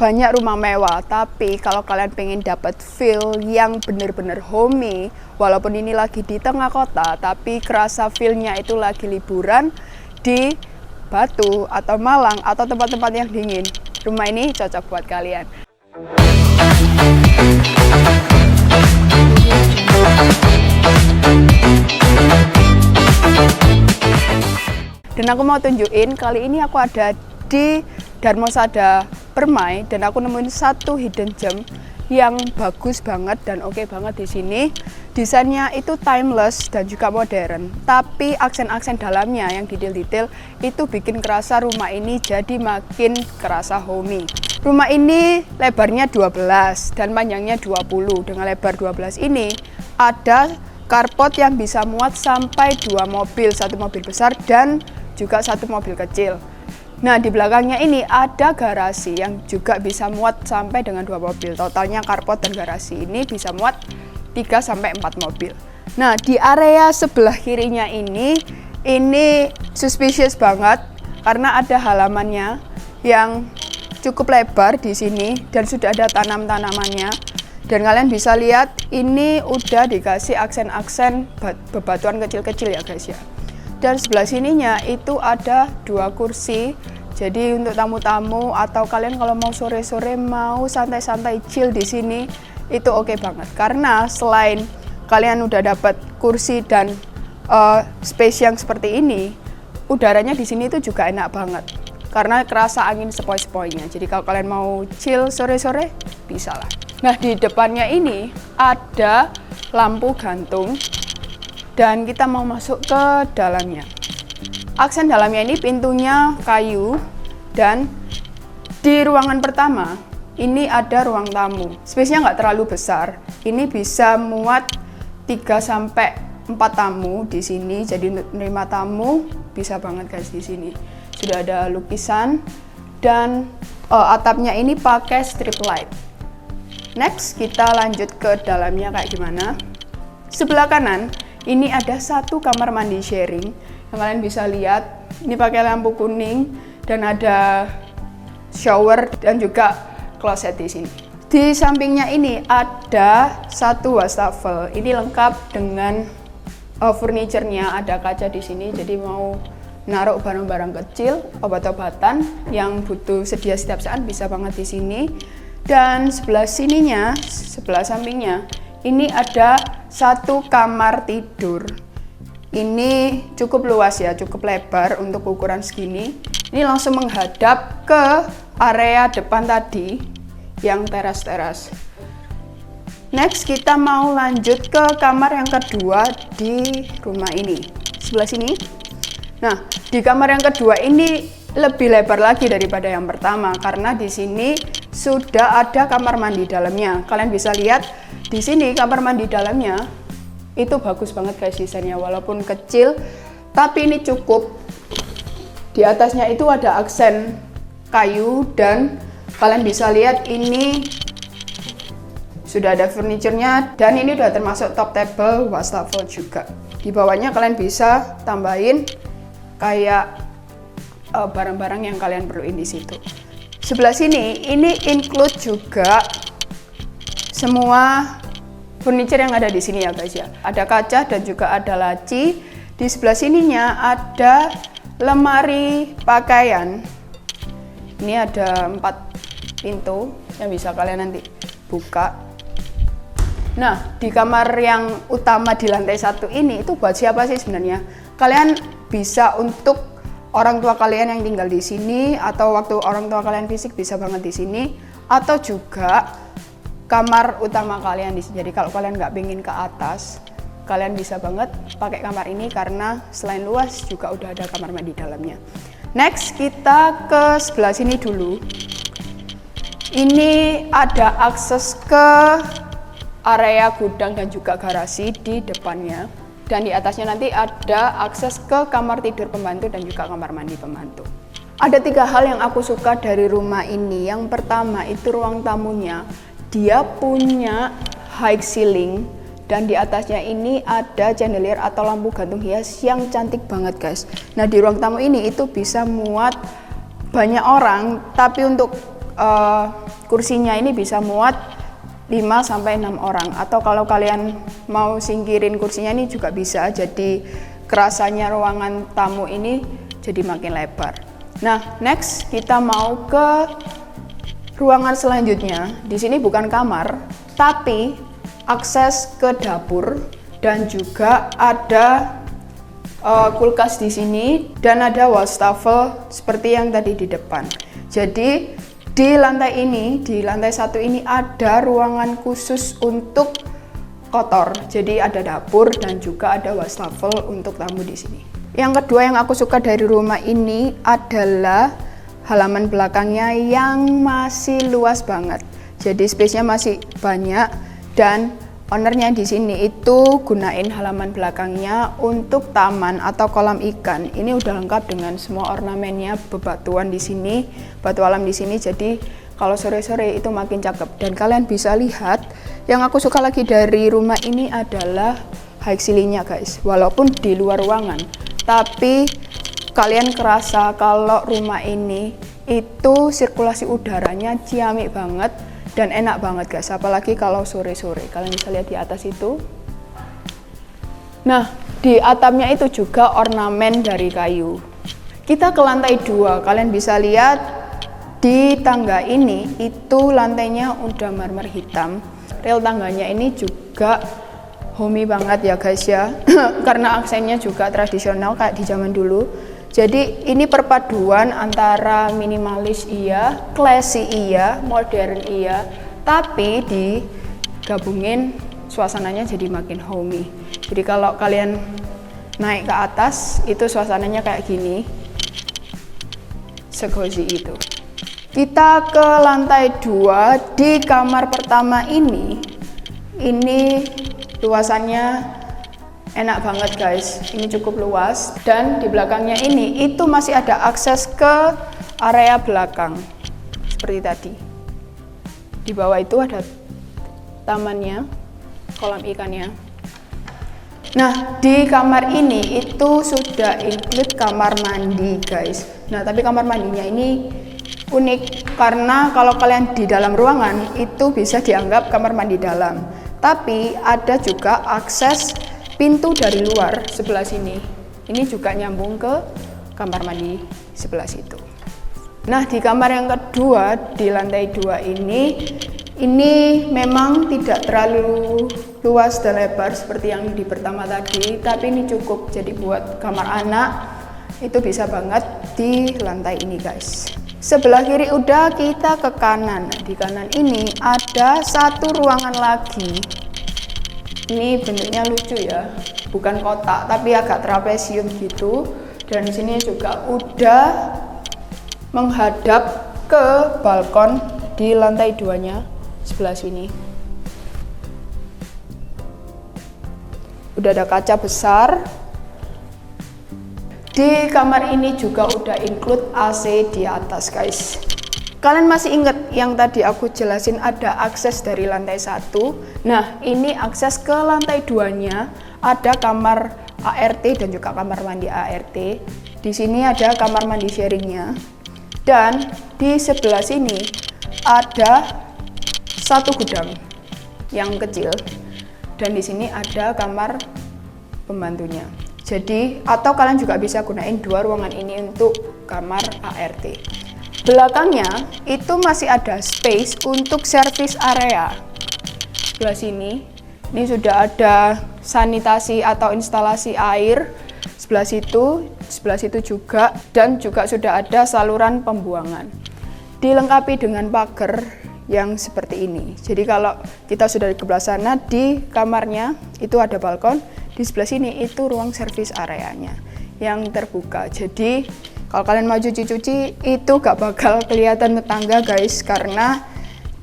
banyak rumah mewah, tapi kalau kalian pengen dapat feel yang bener-bener homey, walaupun ini lagi di tengah kota, tapi kerasa feel-nya itu lagi liburan di Batu atau Malang atau tempat-tempat yang dingin, rumah ini cocok buat kalian. Dan aku mau tunjukin, kali ini aku ada di Dharmasada Permai dan aku nemuin satu hidden gem yang bagus banget dan oke banget di sini. Desainnya itu timeless dan juga modern, tapi aksen-aksen dalamnya yang detail-detail itu bikin kerasa rumah ini jadi makin kerasa homey. Rumah ini lebarnya 12 dan panjangnya 20. Dengan lebar 12 ini ada carport yang bisa muat sampai 2 mobil, 1 mobil besar dan juga 1 mobil kecil. Nah, di belakangnya ini ada garasi yang juga bisa muat sampai dengan 2 mobil. Totalnya carport dan garasi ini bisa muat 3-4 mobil. Nah, di area sebelah kirinya ini suspicious banget karena ada halamannya yang cukup lebar di sini dan sudah ada tanam-tanamannya. Dan kalian bisa lihat ini udah dikasih aksen-aksen bebatuan kecil-kecil ya guys ya. Dan sebelah sininya itu ada 2 kursi. Jadi untuk tamu-tamu atau kalian kalau mau sore-sore mau santai-santai chill di sini itu oke banget. Karena selain kalian udah dapat kursi dan space yang seperti ini, udaranya di sini itu juga enak banget. Karena kerasa angin sepoi-sepoinya. Jadi kalau kalian mau chill sore-sore bisa lah. Nah, di depannya ini ada lampu gantung. Dan kita mau masuk ke dalamnya. Aksen dalamnya ini pintunya kayu dan di ruangan pertama ini ada ruang tamu. Space-nya nggak terlalu besar. Ini bisa muat 3-4 tamu di sini. Jadi untuk menerima tamu bisa banget guys di sini. Sudah ada lukisan dan atapnya ini pakai strip light. Next kita lanjut ke dalamnya kayak gimana. Sebelah kanan ini ada 1 kamar mandi sharing yang kalian bisa lihat. Ini pakai lampu kuning dan ada shower dan juga kloset di sini. Di sampingnya ini ada 1 wastafel. Ini lengkap dengan furniture-nya, ada kaca di sini. Jadi mau naruh barang-barang kecil, obat-obatan yang butuh sedia setiap saat bisa banget di sini. Dan sebelah sininya, sebelah sampingnya ini ada 1 kamar tidur. Ini cukup luas ya, cukup lebar untuk ukuran segini. Ini langsung menghadap ke area depan tadi yang teras-teras. Next kita mau lanjut ke kamar yang kedua di rumah ini. Sebelah sini. Nah, di kamar yang kedua ini lebih lebar lagi daripada yang pertama karena di sini sudah ada kamar mandi dalamnya. Kalian bisa lihat di sini kamar mandi dalamnya itu bagus banget guys desainnya, walaupun kecil tapi ini cukup. Di atasnya itu ada aksen kayu dan kalian bisa lihat ini sudah ada furniture-nya dan ini udah termasuk top table wastafel juga. Di bawahnya kalian bisa tambahin kayak barang-barang yang kalian perluin di situ. Sebelah sini ini include juga semua furniture yang ada di sini ya guys ya. Ada kaca dan juga ada laci. Di sebelah sininya ada lemari pakaian. Ini ada 4 pintu yang bisa kalian nanti buka. Nah, di kamar yang utama di lantai 1 ini itu buat siapa sih sebenarnya? Kalian bisa untuk orang tua kalian yang tinggal di sini atau waktu orang tua kalian fisik bisa banget di sini, atau juga kamar utama kalian di sini. Jadi kalau kalian nggak pengen ke atas, kalian bisa banget pakai kamar ini karena selain luas juga udah ada kamar mandi dalamnya. Next kita ke sebelah sini dulu. Ini ada akses ke area gudang dan juga garasi di depannya. Dan di atasnya nanti ada akses ke kamar tidur pembantu dan juga kamar mandi pembantu. Ada 3 hal yang aku suka dari rumah ini. Yang pertama itu ruang tamunya. Dia punya high ceiling dan di atasnya ini ada chandelier atau lampu gantung hias yang cantik banget guys. Nah, di ruang tamu ini itu bisa muat banyak orang, tapi untuk kursinya ini bisa muat 5-6 orang, atau kalau kalian mau singkirin kursinya ini juga bisa, jadi kerasanya ruangan tamu ini jadi makin lebar. Nah, next kita mau ke ruangan selanjutnya. Di sini bukan kamar, tapi akses ke dapur dan juga ada kulkas di sini dan ada wastafel seperti yang tadi di depan. Jadi di lantai ini, di lantai 1 ini ada ruangan khusus untuk kotor. Jadi ada dapur dan juga ada wastafel untuk tamu di sini. Yang kedua yang aku suka dari rumah ini adalah halaman belakangnya yang masih luas banget. Jadi space-nya masih banyak dan ownernya di sini itu gunain halaman belakangnya untuk taman atau kolam ikan. Ini udah lengkap dengan semua ornamennya, bebatuan di sini, batu alam di sini. Jadi kalau sore-sore itu makin cakep. Dan kalian bisa lihat, yang aku suka lagi dari rumah ini adalah high ceilingnya guys. Walaupun di luar ruangan, tapi kalian kerasa kalau rumah ini itu sirkulasi udaranya ciamik banget. Dan enak banget guys, apalagi kalau sore-sore. Kalian bisa lihat di atas itu. Nah, di atapnya itu juga ornamen dari kayu. Kita ke lantai 2, kalian bisa lihat di tangga ini itu lantainya udah marmer hitam. Rel tangganya ini juga homey banget ya guys ya. Karena aksennya juga tradisional kayak di zaman dulu. Jadi ini perpaduan antara minimalis iya, classy iya, modern iya, tapi digabungin suasananya jadi makin homey. Jadi kalau kalian naik ke atas itu suasananya kayak gini, se-cozy itu. Kita ke lantai 2, di kamar pertama ini luasannya enak banget guys, ini cukup luas dan di belakangnya ini itu masih ada akses ke area belakang seperti tadi. Di bawah itu ada tamannya, kolam ikannya. Nah, di kamar ini itu sudah include kamar mandi guys. Nah, tapi kamar mandinya ini unik karena kalau kalian di dalam ruangan itu bisa dianggap kamar mandi dalam, tapi ada juga akses pintu dari luar sebelah sini. Ini juga nyambung ke kamar mandi sebelah situ. Nah, di kamar yang kedua di lantai 2 ini memang tidak terlalu luas dan lebar seperti yang di pertama tadi, tapi ini cukup jadi buat kamar anak. Itu bisa banget di lantai ini guys. Sebelah kiri udah, kita ke kanan. Nah, di kanan ini ada satu ruangan lagi. Ini bentuknya lucu ya, bukan kotak tapi agak trapesium gitu. Dan di sini juga udah menghadap ke balkon di lantai 2-nya sebelah sini. Udah ada kaca besar. Di kamar ini juga udah include AC di atas guys. Kalian masih ingat yang tadi aku jelasin ada akses dari lantai 1? Nah, ini akses ke lantai 2-nya, ada kamar ART dan juga kamar mandi ART. Di sini ada kamar mandi sharingnya. Dan di sebelah sini ada satu gudang yang kecil. Dan di sini ada kamar pembantunya. Jadi, atau kalian juga bisa gunain 2 ruangan ini untuk kamar ART. Belakangnya itu masih ada space untuk service area. Sebelah sini, ini sudah ada sanitasi atau instalasi air. Sebelah situ juga, dan juga sudah ada saluran pembuangan. Dilengkapi dengan pagar yang seperti ini. Jadi kalau kita sudah di sebelah sana, di kamarnya itu ada balkon. Di sebelah sini itu ruang service areanya yang terbuka. Jadi kalau kalian mau cuci-cuci itu gak bakal kelihatan tetangga guys, karena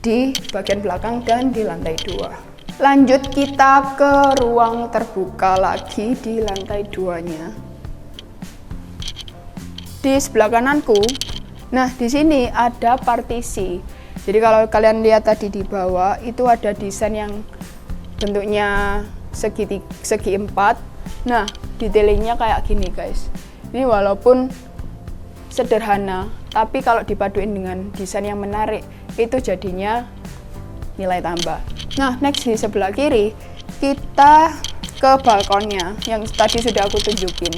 di bagian belakang dan di lantai 2. Lanjut kita ke ruang terbuka lagi di lantai 2-nya. Di sebelah kananku, nah di sini ada partisi. Jadi kalau kalian lihat tadi di bawah itu ada desain yang bentuknya segi 4. Nah, detailingnya kayak gini guys. Ini walaupun sederhana, tapi kalau dipaduin dengan desain yang menarik itu jadinya nilai tambah. Nah, next di sebelah kiri kita ke balkonnya yang tadi sudah aku tunjukin.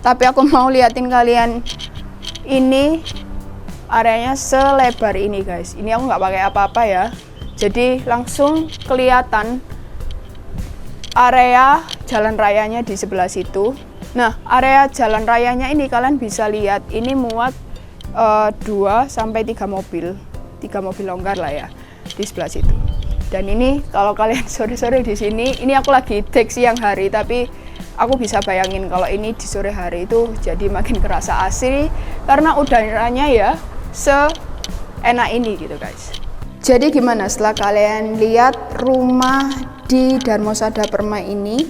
Tapi aku mau liatin kalian, ini areanya selebar ini guys. Ini aku nggak pakai apa-apa ya, jadi langsung kelihatan area jalan rayanya di sebelah situ. Nah, area jalan rayanya ini kalian bisa lihat, ini muat 2 sampai 3 mobil. 3 mobil longgar lah ya di sebelah situ. Dan ini kalau kalian sore-sore di sini, ini aku lagi take siang hari, tapi aku bisa bayangin kalau ini di sore hari itu jadi makin kerasa asri karena udaranya ya seenak ini gitu guys. Jadi gimana setelah kalian lihat rumah di Dharmosada Permai ini?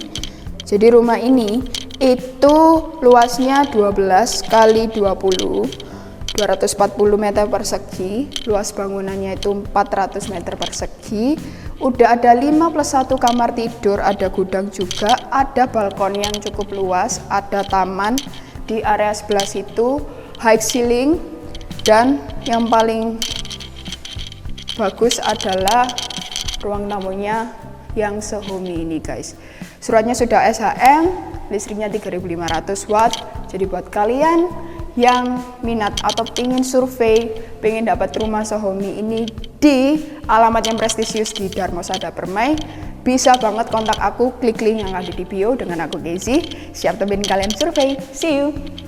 Jadi rumah ini itu luasnya 12 kali 20, 240 meter persegi, luas bangunannya itu 400 meter persegi, udah ada 5 plus 1 kamar tidur, ada gudang juga, ada balkon yang cukup luas, ada taman di area sebelah situ, high ceiling, dan yang paling bagus adalah ruang tamunya yang sehome ini guys. Suratnya sudah SHM, listriknya 3500 watt, jadi buat kalian yang minat atau ingin survei, pengen dapat rumah sehome ini di alamat yang prestisius di Dharmosada Permai, bisa banget kontak aku, klik link yang ada di bio dengan aku Daisy, siap temenin kalian survei. See you!